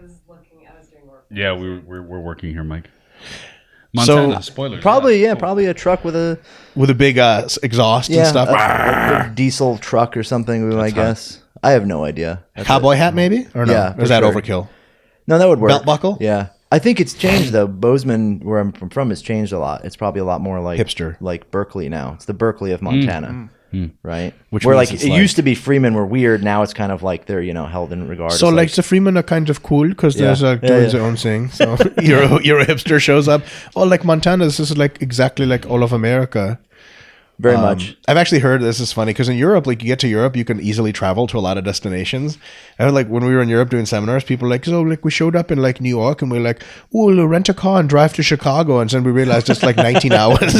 was doing work. Yeah, we're working here, Mike. Montana, So, spoilers. probably, yeah. probably a truck with a with a big exhaust and yeah, stuff. a big diesel truck or something. I guess. I have no idea. That's Cowboy it. hat, maybe? Or no? Yeah, Or is for that sure. overkill? No, that would work. Belt buckle? Yeah. I think it's changed though. Bozeman, where I'm from, has changed a lot. It's probably a lot more like Hipster. like Berkeley now. It's the Berkeley of Montana, right? Which where means like it's it like- used to be Freemen were weird. Now it's kind of like they're held in regard. So as, like the Freemen are kind of cool because Yeah. there's Yeah, doing yeah. their own thing. So you're a hipster shows up. Oh, like Montana, this is like exactly like all of America. very much. I've actually heard this is funny because in Europe, like you get to Europe, you can easily travel to a lot of destinations. And like when we were in Europe doing seminars, people were like, so like we showed up in like New York and we are like, oh, we'll rent a car and drive to Chicago. And then we realized it's like 19 hours.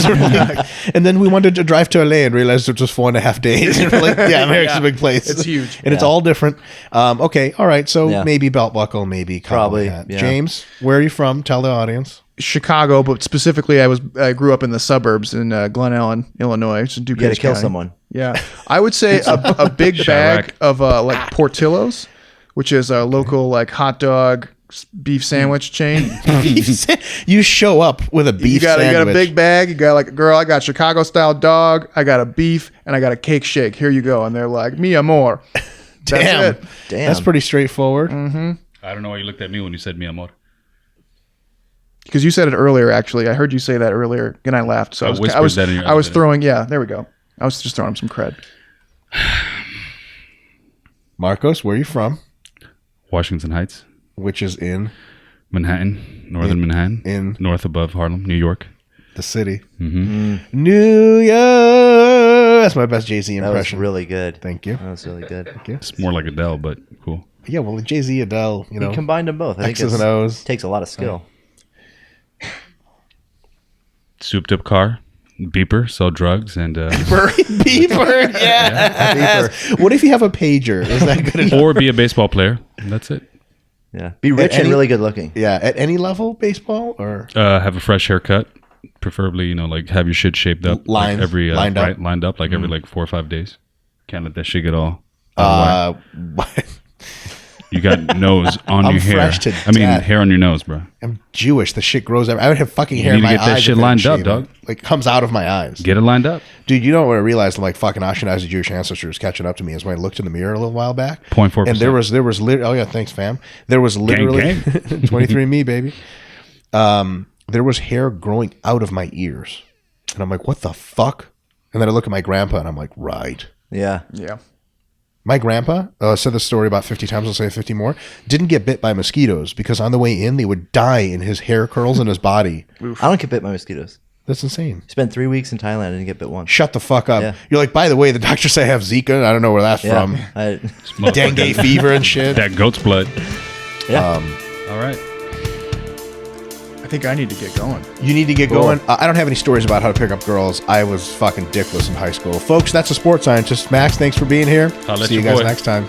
And then we wanted to drive to LA and realized it was 4.5 days. And we're like, yeah, America's a big place. It's huge. And it's all different. Okay. All right. So Yeah. maybe belt buckle, maybe cowboy Probably, hat. yeah. James, where are you from? Tell the audience. Chicago, but specifically, I grew up in the suburbs in Glen Ellen, Illinois. It's in You got to DuPage kill County. someone. Yeah, I would say a big bag Chirac. of like Portillo's, which is a local like hot dog beef sandwich chain. You show up with a beef You got a sandwich. big bag. You got like, girl, I got Chicago style dog. I got a beef and I got a cake shake. Here you go. And they're like, mi amor. That's Damn. it. Damn. That's pretty straightforward. I don't know why you looked at me when you said mi amor. Because you said it earlier. Actually, I heard you say that earlier, and I laughed. So I I whispered was that in your I was ear. throwing. Yeah, there we go. I was just throwing him some cred. Marcos, where are you from? Washington Heights, Which is in Manhattan, northern Manhattan, in- north above Harlem, New York. the city. New York. That's my best Jay-Z That was impression. really good. Thank you. That was really good. It's more like Adele, but cool. Yeah, well, Jay-Z, Adele, He combined them both. I think X's and O's. takes a lot of skill. Souped up car, beeper, sell drugs, and Beeper, yes. What if you have a pager? Is that good enough? or be a baseball player. That's it. Yeah. Be rich any- and really good looking. Yeah, at any level, baseball or Have a fresh haircut, preferably. Like have your shit shaped up, Lines, like every lined up. lined up, like every like 4 or 5 days. Can't let that shit get all. what? You got nose on I'm your hair. fresh to I mean, death. hair on your nose, bro. I'm Jewish. The shit grows out. I would have fucking hair need in to my get that eyes. shit if I didn't lined up, shave dog. it. Like, comes out of my eyes. Get it lined up. Dude, you know what I realized? I'm like, fucking Ashkenazi Jewish ancestors catching up to me is when I looked in the mirror a little while back. 0.4%. And there was oh yeah, thanks, fam. There was literally 23andMe, baby. There was hair growing out of my ears. And I'm like, what the fuck? And then I look at my grandpa and I'm like, right. Yeah. Yeah. My grandpa, I said this story about 50 times, I'll say it 50 more, didn't get bit by mosquitoes because on the way in, they would die in his hair curls in his body. I don't get bit by mosquitoes. That's insane. Spent 3 weeks in Thailand and didn't get bit once. Shut the fuck up. Yeah. You're like, by the way, the doctors say I have Zika. I don't know where that's from. Dengue fever and shit. That goat's blood. Yeah. All right. I think I need to get going. You need to get going. I don't have any stories about how to pick up girls. I was fucking dickless in high school. Folks, that's a sports scientist. Max, thanks for being here. Holla at See you your guys boy. next time.